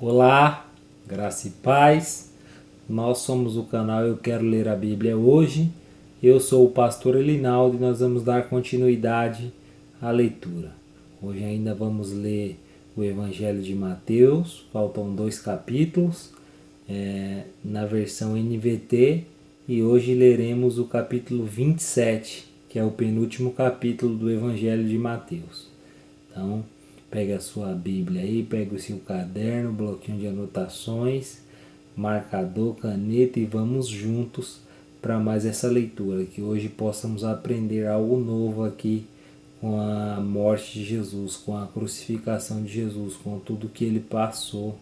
Olá, graça e paz. Nós somos o canal Eu Quero Ler a Bíblia Hoje. Eu sou o pastor Elinaldo e nós vamos dar continuidade à leitura. Hoje ainda vamos ler o Evangelho de Mateus. Faltam 2 capítulos na versão NVT e hoje leremos o capítulo 27, que é o penúltimo capítulo do Evangelho de Mateus. Então, pega a sua Bíblia aí, pega o seu caderno, bloquinho de anotações, marcador, caneta e vamos juntos para mais essa leitura. Que hoje possamos aprender algo novo aqui com a morte de Jesus, com a crucificação de Jesus, com tudo que ele passou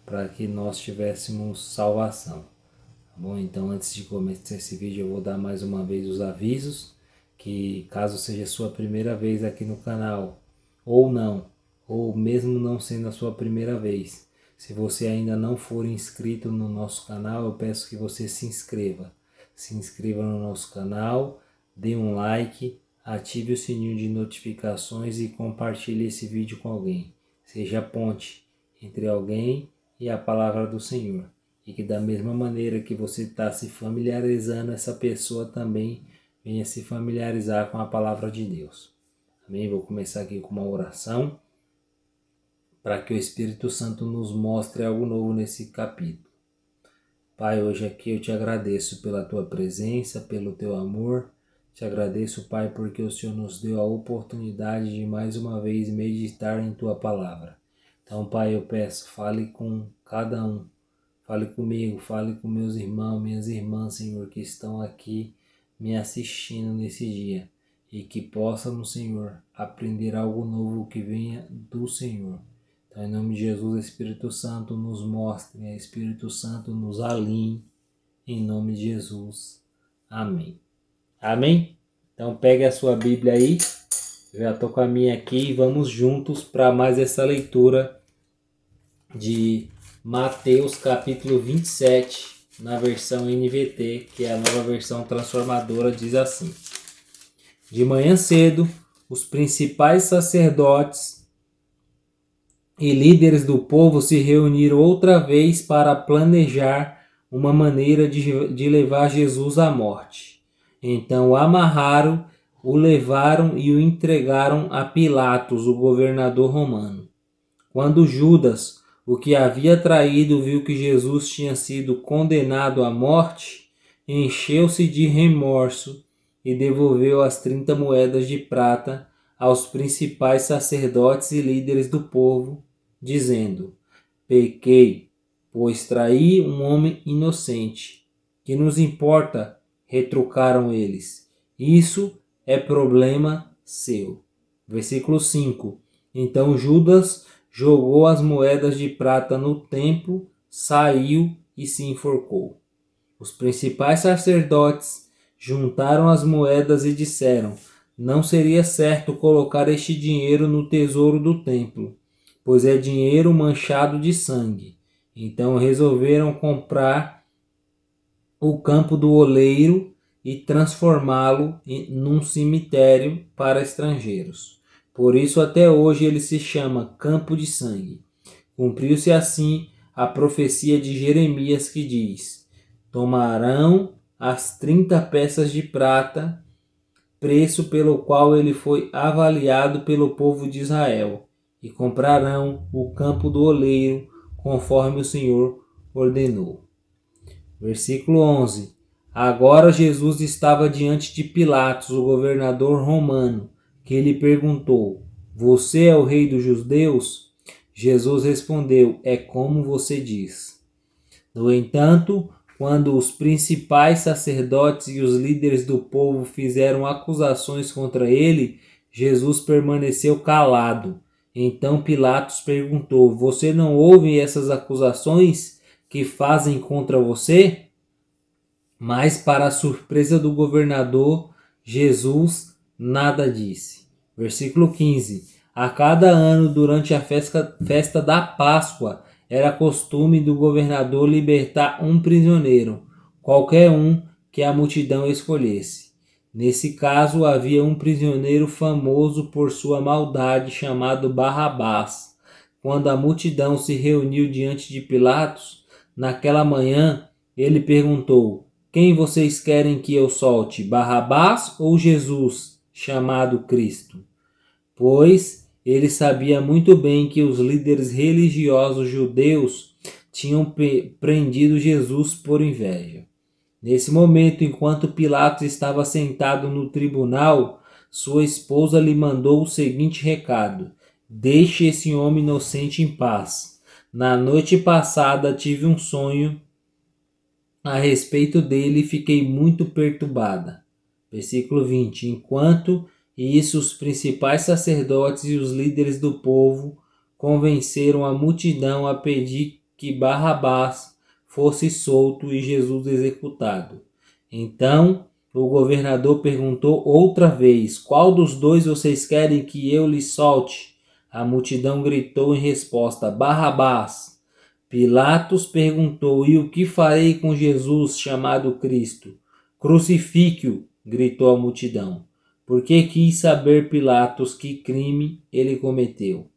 para que nós tivéssemos salvação. Tá bom? Então, antes de começar esse vídeo, eu vou dar mais uma vez os avisos, que caso seja a sua primeira vez aqui no canal, ou não, ou mesmo não sendo a sua primeira vez, se você ainda não for inscrito no nosso canal, eu peço que você se inscreva. Se inscreva no nosso canal, dê um like, ative o sininho de notificações e compartilhe esse vídeo com alguém. Seja a ponte entre alguém e a palavra do Senhor. E que da mesma maneira que você está se familiarizando, essa pessoa também venha se familiarizar com a palavra de Deus. Amém? Vou começar aqui com uma oração para que o Espírito Santo nos mostre algo novo nesse capítulo. Pai, hoje aqui eu te agradeço pela tua presença, pelo teu amor. Te agradeço, Pai, porque o Senhor nos deu a oportunidade de mais uma vez meditar em tua palavra. Então, Pai, eu peço, fale com cada um. Fale comigo, fale com meus irmãos, minhas irmãs, Senhor, que estão aqui me assistindo nesse dia. E que possamos, Senhor, aprender algo novo que venha do Senhor. Então, em nome de Jesus, Espírito Santo nos mostre, Espírito Santo nos alinhe, em nome de Jesus. Amém. Amém? Então, pegue a sua Bíblia aí, eu já estou com a minha aqui e vamos juntos para mais essa leitura de Mateus capítulo 27, na versão NVT, que é a nova versão transformadora, diz assim: De manhã cedo, os principais sacerdotes e líderes do povo se reuniram outra vez para planejar uma maneira de levar Jesus à morte. Então o amarraram, o levaram e o entregaram a Pilatos, o governador romano. Quando Judas, o que havia traído, viu que Jesus tinha sido condenado à morte, encheu-se de remorso e devolveu as 30 moedas de prata aos principais sacerdotes e líderes do povo, dizendo: Pequei, pois traí um homem inocente. Que nos importa? Retrucaram eles. Isso é problema seu. Versículo 5. Então Judas jogou as moedas de prata no templo, saiu e se enforcou. Os principais sacerdotes juntaram as moedas e disseram: Não seria certo colocar este dinheiro no tesouro do templo, pois é dinheiro manchado de sangue. Então resolveram comprar o campo do oleiro e transformá-lo num cemitério para estrangeiros. Por isso até hoje ele se chama Campo de Sangue. Cumpriu-se assim a profecia de Jeremias que diz: Tomarão as 30 peças de prata, preço pelo qual ele foi avaliado pelo povo de Israel, e comprarão o campo do oleiro, conforme o Senhor ordenou. Versículo 11. Agora Jesus estava diante de Pilatos, o governador romano, que lhe perguntou: Você é o rei dos judeus? Jesus respondeu: É como você diz. No entanto, quando os principais sacerdotes e os líderes do povo fizeram acusações contra ele, Jesus permaneceu calado. Então Pilatos perguntou: Você não ouve essas acusações que fazem contra você? Mas, para a surpresa do governador, Jesus nada disse. Versículo 15. A cada ano, durante a festa da Páscoa, era costume do governador libertar um prisioneiro, qualquer um que a multidão escolhesse. Nesse caso, havia um prisioneiro famoso por sua maldade, chamado Barrabás. quando a multidão se reuniu diante de Pilatos, naquela manhã, ele perguntou: quem vocês querem que eu solte, Barrabás ou Jesus, chamado Cristo? Pois ele sabia muito bem que os líderes religiosos judeus tinham prendido Jesus por inveja. Nesse momento, enquanto Pilatos estava sentado no tribunal, sua esposa lhe mandou o seguinte recado: deixe esse homem inocente em paz. Na noite passada tive um sonho a respeito dele e fiquei muito perturbada. Versículo 20. Enquanto isso, os principais sacerdotes e os líderes do povo convenceram a multidão a pedir que Barrabás fosse solto e Jesus executado. Então o governador perguntou outra vez: qual dos dois vocês querem que eu lhe solte? A multidão gritou em resposta: Barrabás. Pilatos perguntou: e o que farei com Jesus chamado Cristo? Crucifique-o, gritou a multidão, porque quis saber Pilatos que crime ele cometeu.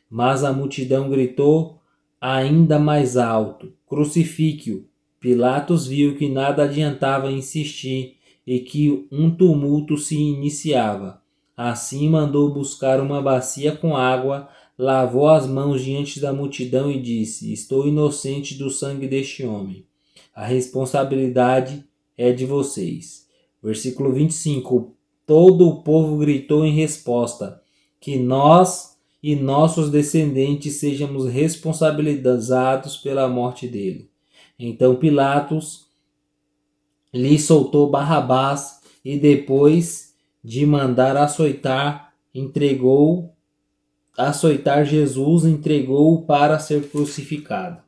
Mas a multidão gritou ainda mais alto: crucifique-o. Pilatos viu que nada adiantava insistir e que um tumulto se iniciava. Assim mandou buscar uma bacia com água, lavou as mãos diante da multidão e disse: estou inocente do sangue deste homem. A responsabilidade é de vocês. Versículo 25. Todo o povo gritou em resposta: que nós e nossos descendentes sejamos responsabilizados pela morte dele. Então Pilatos lhe soltou Barrabás e, depois de mandar açoitar Jesus, entregou-o para ser crucificado.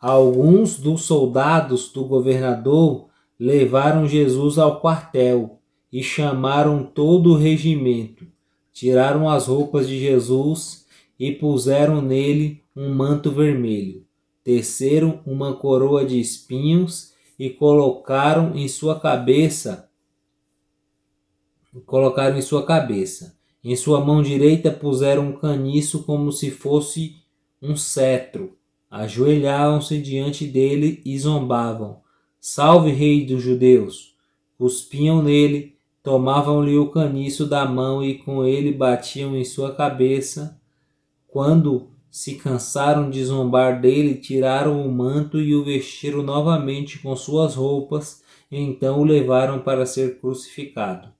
Alguns dos soldados do governador levaram Jesus ao quartel e chamaram todo o regimento. Tiraram as roupas de Jesus e puseram nele um manto vermelho. Teceram uma coroa de espinhos e colocaram em sua cabeça. Em sua mão direita puseram um caniço como se fosse um cetro. Ajoelhavam-se diante dele e zombavam: salve, rei dos judeus! Cuspiam nele, tomavam-lhe o caniço da mão e com ele batiam em sua cabeça. Quando se cansaram de zombar dele, tiraram o manto e o vestiram novamente com suas roupas, e então o levaram para ser crucificado.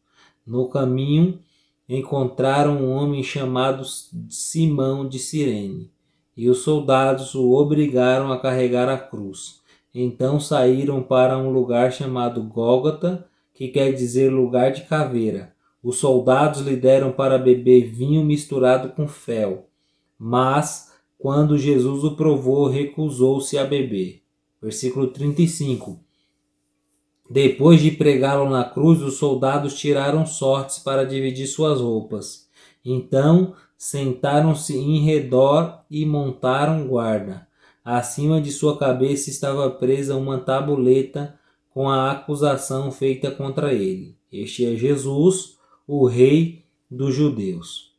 No caminho, encontraram um homem chamado Simão de Cirene, e os soldados o obrigaram a carregar a cruz. Então saíram para um lugar chamado Gólgota, que quer dizer lugar de caveira. Os soldados lhe deram para beber vinho misturado com fel, mas quando Jesus o provou, recusou-se a beber. Versículo 35. Depois de pregá-lo na cruz, os soldados tiraram sortes para dividir suas roupas. Então sentaram-se em redor e montaram guarda. Acima de sua cabeça estava presa uma tabuleta com a acusação feita contra ele: este é Jesus, o rei dos judeus.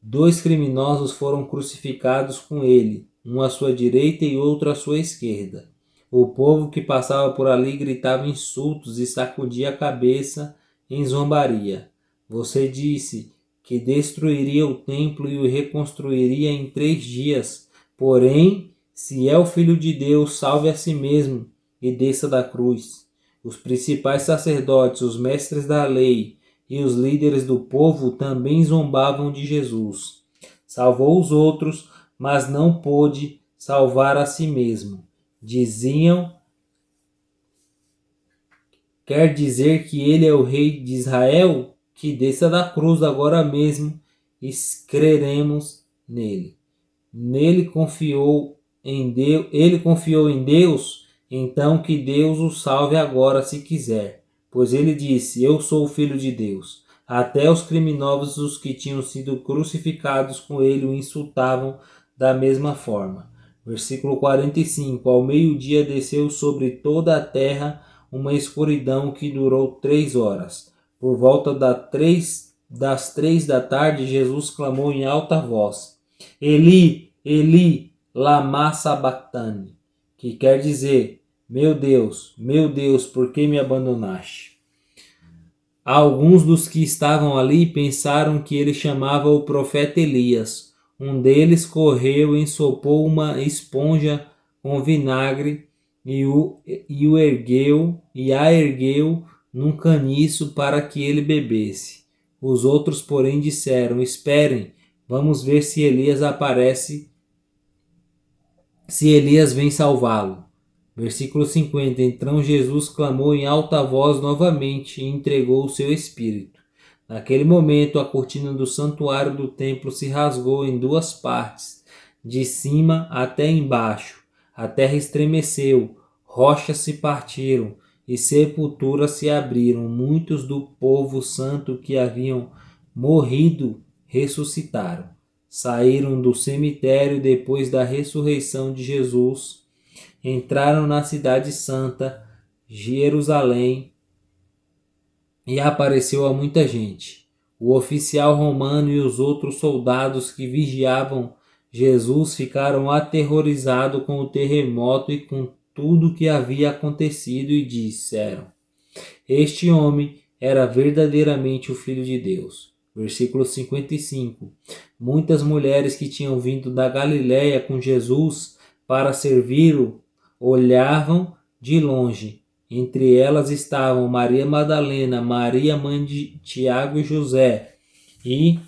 2 criminosos foram crucificados com ele, um à sua direita e outro à sua esquerda. O povo que passava por ali gritava insultos e sacudia a cabeça em zombaria. Você disse que destruiria o templo e o reconstruiria em 3 dias. Porém, se é o Filho de Deus, salve a si mesmo e desça da cruz. Os principais sacerdotes, os mestres da lei e os líderes do povo também zombavam de Jesus. Salvou os outros, mas não pôde salvar a si mesmo. Diziam: quer dizer que ele é o rei de Israel? Que desça da cruz agora mesmo e creremos nele. Ele confiou em Deus, então que Deus o salve agora se quiser. Pois ele disse: eu sou o Filho de Deus. Até os criminosos que tinham sido crucificados com ele o insultavam da mesma forma. Versículo 45. Ao meio-dia desceu sobre toda a terra uma escuridão que durou 3 horas. Por volta das 3 da tarde, Jesus clamou em alta voz: Eli, Eli, lama sabachthani, que quer dizer: meu Deus, por que me abandonaste? Alguns dos que estavam ali pensaram que ele chamava o profeta Elias. Um deles correu, ensopou uma esponja com vinagre a ergueu num caniço para que ele bebesse. Os outros, porém, disseram: esperem, vamos ver se Elias aparece, se Elias vem salvá-lo. Versículo 50. Então Jesus clamou em alta voz novamente e entregou o seu espírito. Naquele momento, a cortina do santuário do templo se rasgou em 2 partes, de cima até embaixo. A terra estremeceu, rochas se partiram e sepulturas se abriram. Muitos do povo santo que haviam morrido ressuscitaram. Saíram do cemitério depois da ressurreição de Jesus. Entraram na cidade santa, Jerusalém, e apareceu a muita gente. O oficial romano e os outros soldados que vigiavam Jesus ficaram aterrorizados com o terremoto e com tudo que havia acontecido e disseram: este homem era verdadeiramente o Filho de Deus. Versículo 55. Muitas mulheres que tinham vindo da Galiléia com Jesus para servi-lo olhavam de longe. Entre elas estavam Maria Madalena, Maria, mãe de Tiago e José, e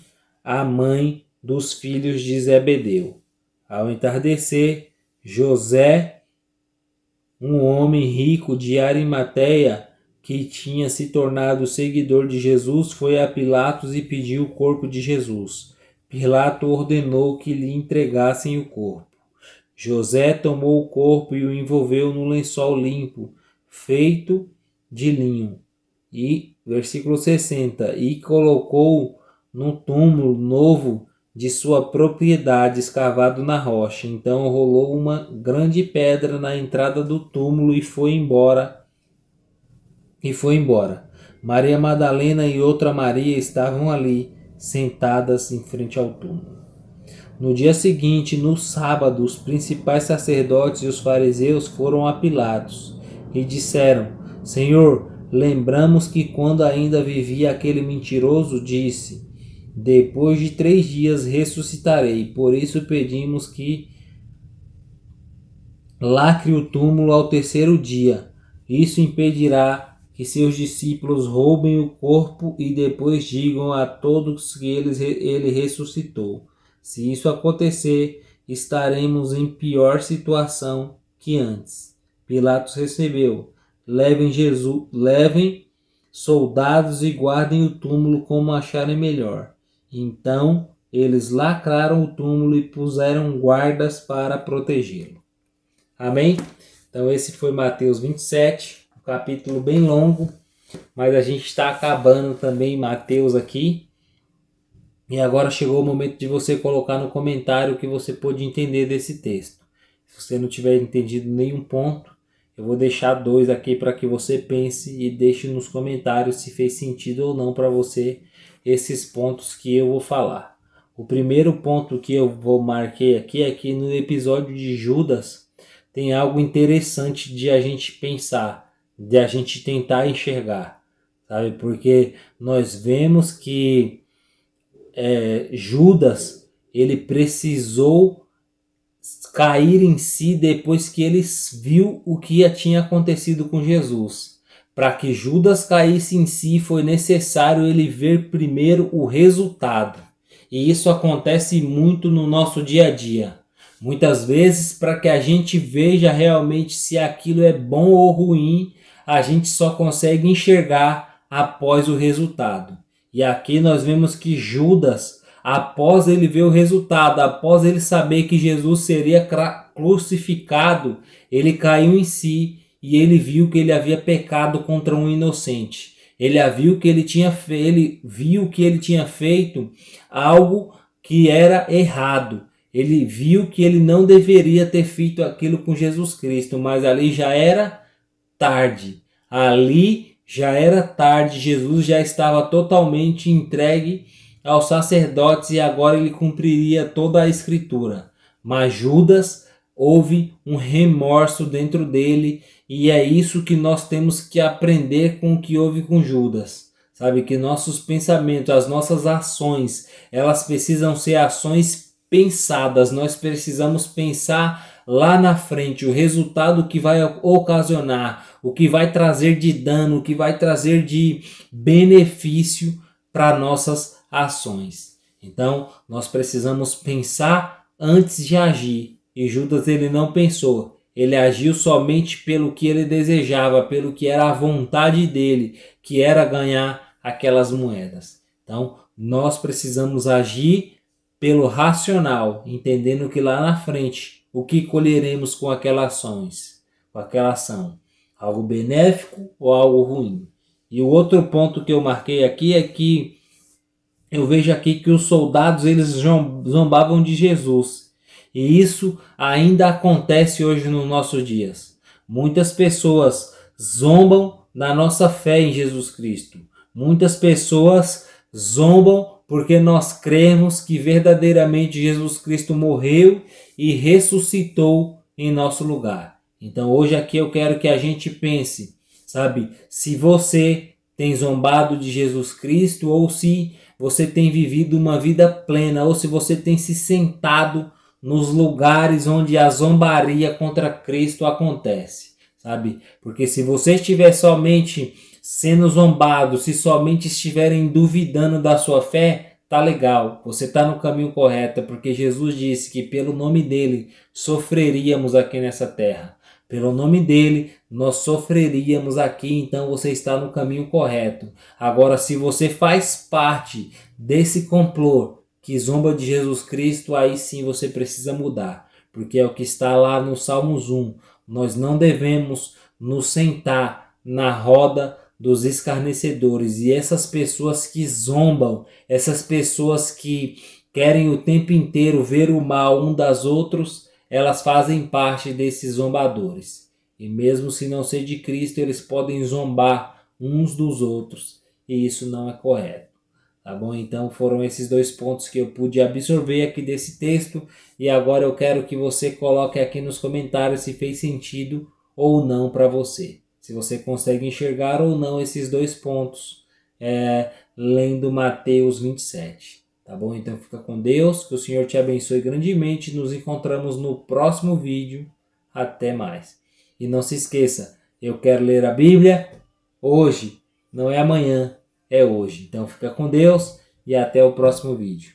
a mãe dos filhos de Zebedeu. Ao entardecer, José, um homem rico de Arimateia, que tinha se tornado seguidor de Jesus, foi a Pilatos e pediu o corpo de Jesus. Pilato ordenou que lhe entregassem o corpo. José tomou o corpo e o envolveu num lençol limpo, feito de linho. E, versículo 60, e colocou num túmulo novo de sua propriedade, escavado na rocha. Então rolou uma grande pedra na entrada do túmulo e foi embora. Maria Madalena e outra Maria estavam ali, sentadas em frente ao túmulo. No dia seguinte, no sábado, os principais sacerdotes e os fariseus foram a Pilatos e disseram: Senhor, lembramos que quando ainda vivia aquele mentiroso, disse: depois de 3 dias ressuscitarei. Por isso pedimos que lacre o túmulo ao 3º dia. Isso impedirá que seus discípulos roubem o corpo e depois digam a todos que ele ressuscitou. Se isso acontecer, estaremos em pior situação que antes. Pilatos recebeu: levem soldados e guardem o túmulo como acharem melhor. Então eles lacraram o túmulo e puseram guardas para protegê-lo. Amém? Então esse foi Mateus 27, um capítulo bem longo, mas a gente está acabando também Mateus aqui. E agora chegou o momento de você colocar no comentário o que você pôde entender desse texto. Se você não tiver entendido nenhum ponto, eu vou deixar 2 aqui para que você pense e deixe nos comentários se fez sentido ou não para você esses pontos que eu vou falar. O primeiro ponto que eu marquei aqui é que no episódio de Judas tem algo interessante de a gente pensar, de a gente tentar enxergar, sabe? Porque nós vemos que Judas, ele precisou cair em si depois que ele viu o que tinha acontecido com Jesus. Para que Judas caísse em si, foi necessário ele ver primeiro o resultado. E isso acontece muito no nosso dia a dia. Muitas vezes, para que a gente veja realmente se aquilo é bom ou ruim, a gente só consegue enxergar após o resultado. E aqui nós vemos que Judas, após ele ver o resultado, após ele saber que Jesus seria crucificado, ele caiu em si e ele viu que ele havia pecado contra um inocente. Ele viu que ele tinha feito algo que era errado. Ele viu que ele não deveria ter feito aquilo com Jesus Cristo, mas ali já era tarde. Ali Já era tarde, Jesus já estava totalmente entregue aos sacerdotes e agora ele cumpriria toda a escritura. Mas Judas, houve um remorso dentro dele e é isso que nós temos que aprender com o que houve com Judas. Sabe, que nossos pensamentos, as nossas ações, elas precisam ser ações pensadas. Nós precisamos pensar lá na frente o resultado que vai ocasionar, o que vai trazer de dano, o que vai trazer de benefício para nossas ações. Então, nós precisamos pensar antes de agir. E Judas, ele não pensou. Ele agiu somente pelo que ele desejava, pelo que era a vontade dele, que era ganhar aquelas moedas. Então, nós precisamos agir pelo racional, entendendo que lá na frente, o que colheremos com aquelas ações, com aquela ação, algo benéfico ou algo ruim. E o outro ponto que eu marquei aqui é que eu vejo aqui que os soldados eles zombavam de Jesus. E isso ainda acontece hoje nos nossos dias. Muitas pessoas zombam da nossa fé em Jesus Cristo. Muitas pessoas zombam porque nós cremos que verdadeiramente Jesus Cristo morreu e ressuscitou em nosso lugar. Então hoje aqui eu quero que a gente pense, sabe, se você tem zombado de Jesus Cristo ou se você tem vivido uma vida plena ou se você tem se sentado nos lugares onde a zombaria contra Cristo acontece, sabe? Porque se você estiver somente sendo zombado, se somente estiverem duvidando da sua fé, tá legal, você tá no caminho correto, porque Jesus disse que pelo nome dele sofreríamos aqui nessa terra. Pelo nome dele nós sofreríamos aqui, então você está no caminho correto. Agora, se você faz parte desse complô que zomba de Jesus Cristo, aí sim você precisa mudar, porque é o que está lá no Salmos 1. Nós não devemos nos sentar na roda dos escarnecedores, e essas pessoas que zombam, essas pessoas que querem o tempo inteiro ver o mal um das outros, elas fazem parte desses zombadores. E mesmo se não ser de Cristo, eles podem zombar uns dos outros, e isso não é correto. Tá bom? Então foram esses dois pontos que eu pude absorver aqui desse texto, e agora eu quero que você coloque aqui nos comentários se fez sentido ou não para você. Se você consegue enxergar ou não esses dois pontos lendo Mateus 27. Tá bom? Então fica com Deus, que o Senhor te abençoe grandemente. Nos encontramos no próximo vídeo. Até mais. E não se esqueça, eu quero ler a Bíblia hoje, não é amanhã, é hoje. Então fica com Deus e até o próximo vídeo.